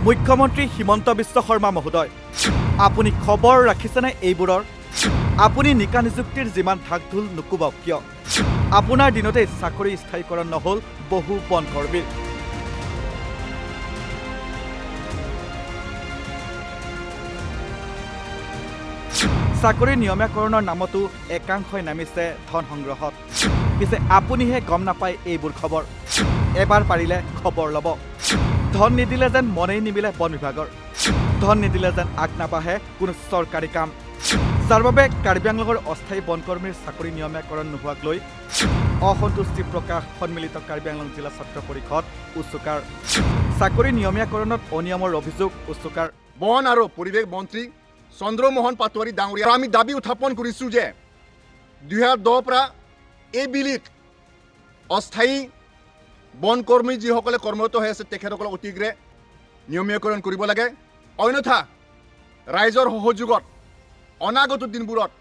মুখ্যমন্ত্ৰী হিমন্ত বিশ্ব শৰ্মা মহোদয়, আপুনি খবৰ ৰাখিছেনে এইবোৰৰ? আপুনি নিকা নিযুক্তিৰ যিমান ঢাক ঢোল নুকুবাওক কিয়, আপোনাৰ দিনতেই চাকৰি স্থায়ীকৰণ নহ'ল বহু বনকৰ্মীৰ। চাকৰি নিয়মীয়াকৰণৰ নামতো একাংশই নামিছে ধন সংগ্ৰহত। পিছে আপুনিহে গম নাপায় এইবোৰ খবৰ। এবাৰ পাৰিলে খবৰ ল'ব। ধন নিদিলে যেন মনেই নিমিলে বন বিভাগৰ, ধন নিদিলে যেন আগ নাবাঢ়ে কোনো চৰকাৰী কাম, যাৰ বাবে কাৰ্বি আংলঙৰ অস্থায়ী বনকৰ্মীৰ চাকৰি নিয়মীয়াকৰণ নোহোৱাক লৈ অসন্তুষ্টি প্ৰকাশ সন্মিলিত কাৰ্বি আংলং জিলা ছাত্ৰ পৰিষদ উচ্চকাৰ। চাকৰি নিয়মীয়াকৰণত অনিয়মৰ অভিযোগ উচ্চকাৰ। বন আৰু পৰিৱেশ মন্ত্ৰী চন্দ্ৰমোহন পাটোৱাৰী ডাঙৰীয়া আমি দাবী উত্থাপন কৰিছোঁ যে 2010 পৰা এই বিলিত অস্থায়ী বনকৰ্মী যিসকলে কৰ্মৰত হৈ আছে তেখেতসকলক অতিশীঘ্ৰে নিয়মীয়াকৰণ কৰিব লাগে। অন্যথা ৰাইজৰ সহযোগত অনাগত দিনবোৰত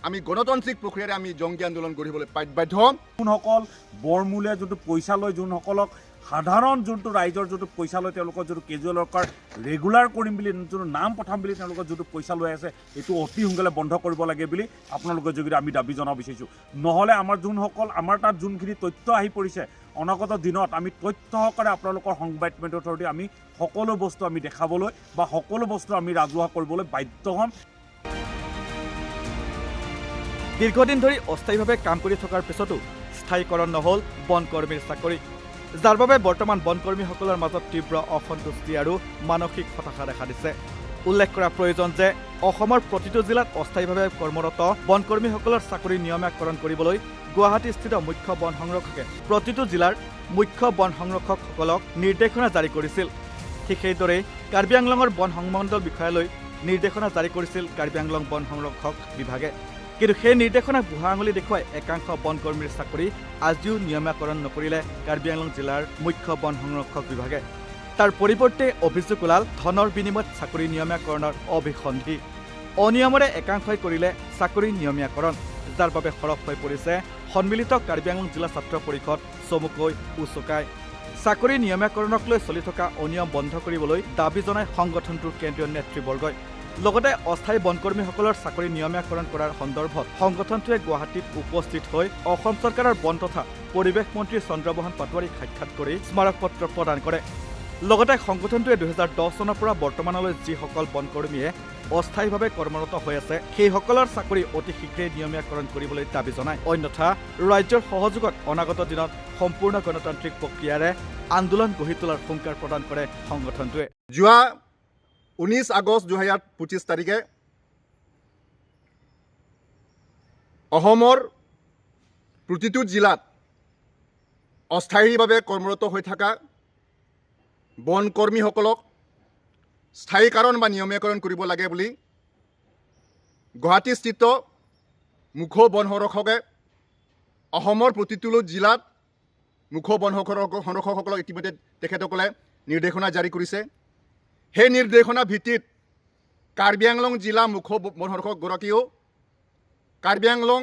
আমি গণতান্ত্ৰিক প্ৰক্ৰিয়াৰে আমি জংগী আন্দোলন গঢ়িবলৈ বাধ্য হ'ম। যোনসকল বৰমূলীয়া যোনটো পইচা লয়, যোনসকলক সাধাৰণ যোনটো ৰাইজৰ যোনটো পইচা লয়, তেওঁলোকৰ যোনটো কেজুৱেল ৱৰ্কাৰ ৰেগুলাৰ কৰিম বুলি যোনটো নাম পঠাম বুলি তেওঁলোকৰ যোনটো পইচা লৈ আছে, এইটো অতি সোনকালে বন্ধ কৰিব লাগে বুলি আপোনালোকৰ যোগেদি আমি দাবী জনাব বিচাৰিছোঁ। নহ'লে আমাৰ যোনসকল আমাৰ তাত যোনখিনি তথ্য আহি পৰিছে, অনাগত দিনত আমি তথ্য সহকাৰে আপোনালোকৰ সংবাদ মাধ্যমৰ থ্ৰুদি আমি সকলো বস্তু আমি দেখাবলৈ বা সকলো বস্তু আমি ৰাজহুৱা কৰিবলৈ বাধ্য হ'ম। দীৰ্ঘদিন ধৰি অস্থায়ীভাৱে কাম কৰি থকাৰ পিছতো স্থায়ীকৰণ নহ'ল বনকৰ্মীৰ চাকৰি, যাৰ বাবে বৰ্তমান বনকৰ্মীসকলৰ মাজত তীব্ৰ অসন্তুষ্টি আৰু মানসিক হতাশা দেখা দিছে। উল্লেখ কৰা প্ৰয়োজন যে অসমৰ প্ৰতিটো জিলাত অস্থায়ীভাৱে কৰ্মৰত বনকৰ্মীসকলৰ চাকৰি নিয়মীয়াকৰণ কৰিবলৈ গুৱাহাটীস্থিত মুখ্য বন সংৰক্ষকে প্ৰতিটো জিলাৰ মুখ্য বন সংৰক্ষকসকলক নিৰ্দেশনা জাৰি কৰিছিল। ঠিক সেইদৰে কাৰ্বি আংলঙৰ বন সংমণ্ডল বিষয়ালৈ নিৰ্দেশনা জাৰি কৰিছিল কাৰ্বি আংলং বন সংৰক্ষক বিভাগে। কিন্তু সেই নিৰ্দেশনাক বুঢ়া আঙুলি দেখুৱাই একাংশ বনকৰ্মীৰ চাকৰি আজিও নিয়মীয়াকৰণ নকৰিলে কাৰ্বি আংলং জিলাৰ মুখ্য বন সংৰক্ষক বিভাগে। তাৰ পৰিৱৰ্তে অভিযোগ ওলাল ধনৰ বিনিময়ত চাকৰি নিয়মীয়াকৰণৰ অভিসন্ধি। অনিয়মৰে একাংশই কৰিলে চাকৰি নিয়মীয়াকৰণ, যাৰ বাবে সৰব হৈ পৰিছে সন্মিলিত কাৰ্বি আংলং জিলা ছাত্ৰ পৰিষদ চমুকৈ উচ্চকাই। চাকৰি নিয়মীয়াকৰণক লৈ চলি থকা অনিয়ম বন্ধ কৰিবলৈ দাবী জনাই সংগঠনটোৰ কেন্দ্ৰীয় নেতৃবৰ্গই। লগতে অস্থায়ী বনকৰ্মীসকলৰ চাকৰি নিয়মীয়াকৰণ কৰাৰ সন্দৰ্ভত সংগঠনটোৱে গুৱাহাটীত উপস্থিত হৈ অসম চৰকাৰৰ বন তথা পৰিৱেশ মন্ত্ৰী চন্দ্ৰমোহন পাটোৱাৰীক সাক্ষাৎ কৰি স্মাৰক পত্ৰ প্ৰদান কৰে। লগতে সংগঠনটোৱে 2010 চনৰ পৰা বৰ্তমানলৈ যিসকল বনকৰ্মীয়ে অস্থায়ীভাৱে কৰ্মৰত হৈ আছে সেইসকলৰ চাকৰি অতি শীঘ্ৰেই নিয়মীয়াকৰণ কৰিবলৈ দাবী জনায়। অন্যথা ৰাজ্যৰ সহযোগত অনাগত দিনত সম্পূৰ্ণ গণতান্ত্ৰিক প্ৰক্ৰিয়াৰে আন্দোলন গঢ়ি তোলাৰ হুংকাৰ প্ৰদান কৰে সংগঠনটোৱে। যোৱা 19 আগষ্ট 2025 তাৰিখে অসমৰ প্ৰতিটো জিলাত অস্থায়ীভাৱে কৰ্মৰত হৈ থকা বনকৰ্মীসকলক স্থায়ীকৰণ বা নিয়মীয়াকৰণ কৰিব লাগে বুলি গুৱাহাটীস্থিত মুখ্য বন সংৰক্ষকে অসমৰ প্ৰতিটো জিলাত মুখ্য বন সংৰক্ষকসকলক ইতিমধ্যে তেখেতসকলে নিৰ্দেশনা জাৰি কৰিছে। সেই নিৰ্দেশনাৰ ভিত্তিত কাৰ্বি আংলং জিলা মুখ্য বন সংৰক্ষকগৰাকীয়েও কাৰ্বি আংলং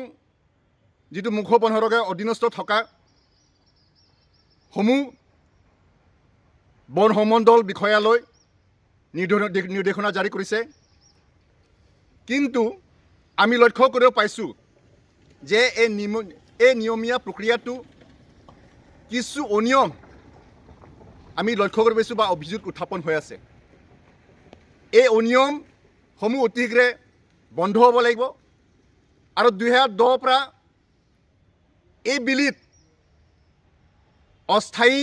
যিটো মুখ্য বন সংৰক্ষকৰ অধীনস্থ থকা সমূহ বন সংমণ্ডল বিষয়ালৈ নিৰ্দেশনা জাৰি কৰিছে। কিন্তু আমি লক্ষ্য কৰিব পাইছোঁ যে এই নিয়মীয়া প্ৰক্ৰিয়াটো কিছু অনিয়ম আমি লক্ষ্য কৰিব পাইছোঁ বা অভিযোগ উত্থাপন হৈ আছে। এই অনিয়মসমূহ অতি শীঘ্ৰে বন্ধ হ'ব লাগিব আৰু 2010 পৰা এই বিলিত অস্থায়ী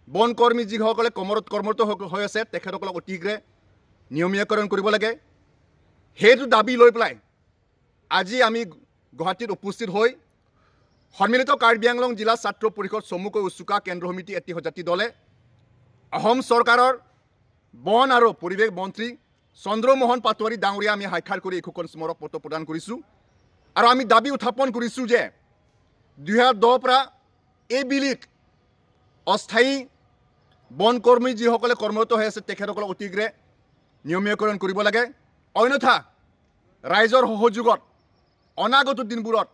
বনকৰ্মী যিসকলে কৰ্মৰত হৈ আছে তেখেতসকলক অতি শীঘ্ৰে নিয়মীয়াকৰণ কৰিব লাগে। সেইটো দাবী লৈ পেলাই আজি আমি গুৱাহাটীত উপস্থিত হৈ সন্মিলিত কাৰ্বি আংলং জিলা ছাত্ৰ পৰিষদ চমুকৈ উচ্চকা কেন্দ্ৰ সমিতি এটি দলে অসম চৰকাৰৰ বন আৰু পৰিৱেশ মন্ত্ৰী চন্দ্ৰমোহন পাটোৱাৰী ডাঙৰীয়া আমি সাক্ষাৎ কৰি একোখন স্মাৰক পত্ৰ প্ৰদান কৰিছোঁ। আৰু আমি দাবী উত্থাপন কৰিছোঁ যে 2010 পৰা এই বিলিত অস্থায়ী বনকৰ্মী যিসকলে কৰ্মৰত হৈ আছে তেখেতসকলক অতি শীঘ্ৰে নিয়মীয়াকৰণ কৰিব লাগে। অন্যথা ৰাইজৰ সহযোগত অনাগত দিনবোৰত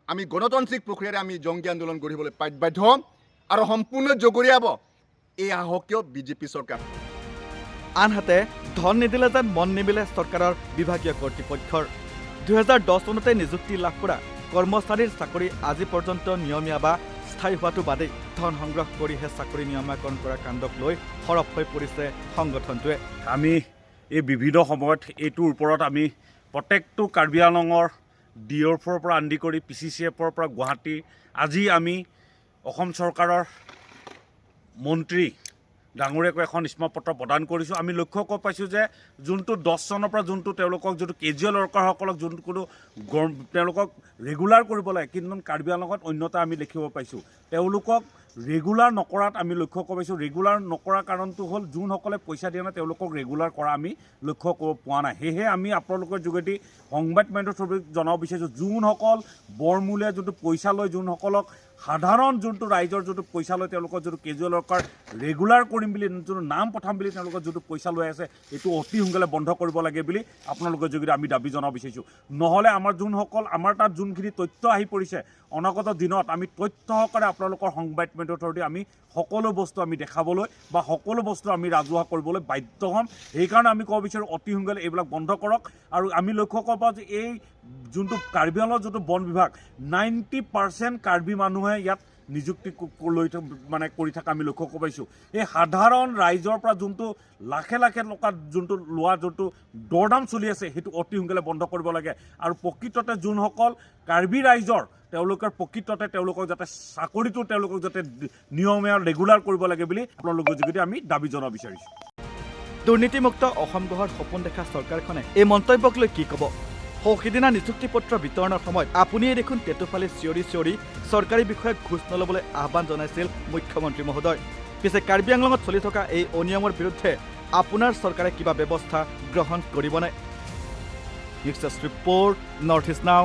আমি গণতান্ত্ৰিক প্ৰক্ৰিয়াৰে আমি জংগী আন্দোলন গঢ়িবলৈ বাধ্য হ'ম আৰু সম্পূৰ্ণ জগৰীয়াব এই সাহসীয় বিজেপি চৰকাৰ। আনহাতে ধন নিদিলে যেন মন নিমিলে চৰকাৰৰ বিভাগীয় কৰ্তৃপক্ষৰ 2010 চনতে নিযুক্তি লাভ কৰা কৰ্মচাৰীৰ চাকৰি আজি পৰ্যন্ত নিয়মীয়া বা স্থায়ী হোৱাটো বাদেই ধন সংগ্ৰহ কৰিহে চাকৰি নিয়মীয়াকৰণ কৰা কাণ্ডক লৈ সৰব হৈ পৰিছে সংগঠনটোৱে। আমি এই বিবিধ সময়ত এইটোৰ ওপৰত আমি প্ৰত্যেকটো কাৰ্বি আংলঙৰ DOFৰ পৰা আদি কৰি PCCFৰ পৰা গুৱাহাটী আজি আমি অসম চৰকাৰৰ মন্ত্ৰী ডাঙৰীয়াকৈ এখন স্মাৰকপত্ৰ প্ৰদান কৰিছোঁ। আমি লক্ষ্য কৰিব পাইছোঁ যে যোনটো 10 চনৰ পৰা যোনটো তেওঁলোকক যোনটো কেজুৱেল ৱৰ্কাৰসকলক যোনটো কোনো তেওঁলোকক ৰেগুলাৰ কৰিব লাগে, কিন্তু কাৰ্বি আংলঙত অন্যতা আমি দেখিব পাইছোঁ। তেওঁলোকক ৰেগুলাৰ নকৰাত আমি লক্ষ্য কৰিব পাইছোঁ। ৰেগুলাৰ নকৰাৰ কাৰণটো হ'ল যোনসকলে পইচা দিয়া নাই তেওঁলোকক ৰেগুলাৰ কৰা আমি লক্ষ্য কৰিব পোৱা নাই। সেয়েহে আমি আপোনালোকৰ যোগেদি সংবাদ মাধ্যমৰ থ্ৰুদি জনাব বিচাৰিছোঁ, যোনসকল বৰমূলীয়া যোনটো পইচা লয়, যোনসকলক সাধাৰণ যোনটো ৰাইজৰ যোনটো পইচা লয়, তেওঁলোকৰ যোনটো কেজুৱেল ৱৰ্কাৰ ৰেগুলাৰ কৰিম বুলি যোনটো নাম পঠাম বুলি তেওঁলোকৰ যোনটো পইচা লৈ আছে, এইটো অতি সোনকালে বন্ধ কৰিব লাগে বুলি আপোনালোকৰ যোগেদি আমি দাবী জনাব বিচাৰিছোঁ। নহ'লে আমাৰ যোনসকল আমাৰ তাত যোনখিনি তথ্য আহি পৰিছে, অনাগত দিনত আমি তথ্য সহকাৰে আপোনালোকৰ সংবাদ মাধ্যমৰ থ্ৰুদি আমি সকলো বস্তু আমি দেখাবলৈ বা সকলো বস্তু আমি ৰাজহুৱা কৰিবলৈ বাধ্য হ'ম। সেইকাৰণে আমি ক'ব বিচাৰোঁ অতি সোনকালে এইবিলাক বন্ধ কৰক। আৰু আমি লক্ষ্য কৰিব পাৰোঁ যে এই যোনটো কাৰ্বি আংলঙৰ যোনটো বন বিভাগ 90% কাৰ্বি মানুহে ইয়াত নিযুক্তি লৈ মানে কৰি থকা আমি লক্ষ্য কৰিব পাইছোঁ। এই সাধাৰণ ৰাইজৰ পৰা যোনটো লাখে লাখে টকাত যোনটো লোৱা যোনটো দৰদাম চলি আছে, সেইটো অতি সোনকালে বন্ধ কৰিব লাগে। আৰু প্ৰকৃততে যোনসকল কাৰ্বি ৰাইজৰ তেওঁলোকৰ প্ৰকৃততে তেওঁলোকক যাতে চাকৰিটো তেওঁলোকক যাতে নিয়মীয়া ৰেগুলাৰ কৰিব লাগে বুলি আপোনালোকৰ যোগেদি আমি দাবী জনাব বিচাৰিছোঁ। দুৰ্নীতিমুক্ত অসম গঢ়াৰ সপোন দেখা চৰকাৰখনে এই মন্তব্যক লৈ কি ক'ব? সিদিনা নিযুক্তি পত্ৰ বিতৰণৰ সময়ত আপুনিয়ে দেখোন তেতুফালে চিঞৰি চিঞৰি চৰকাৰী বিষয়াক ঘোচ নল'বলৈ আহ্বান জনাইছিল মুখ্যমন্ত্ৰী মহোদয়। পিছে কাৰ্বি আংলঙত চলি থকা এই অনিয়মৰ বিৰুদ্ধে আপোনাৰ চৰকাৰে কিবা ব্যৱস্থা গ্ৰহণ কৰিবনে? News desk report, north east নাও।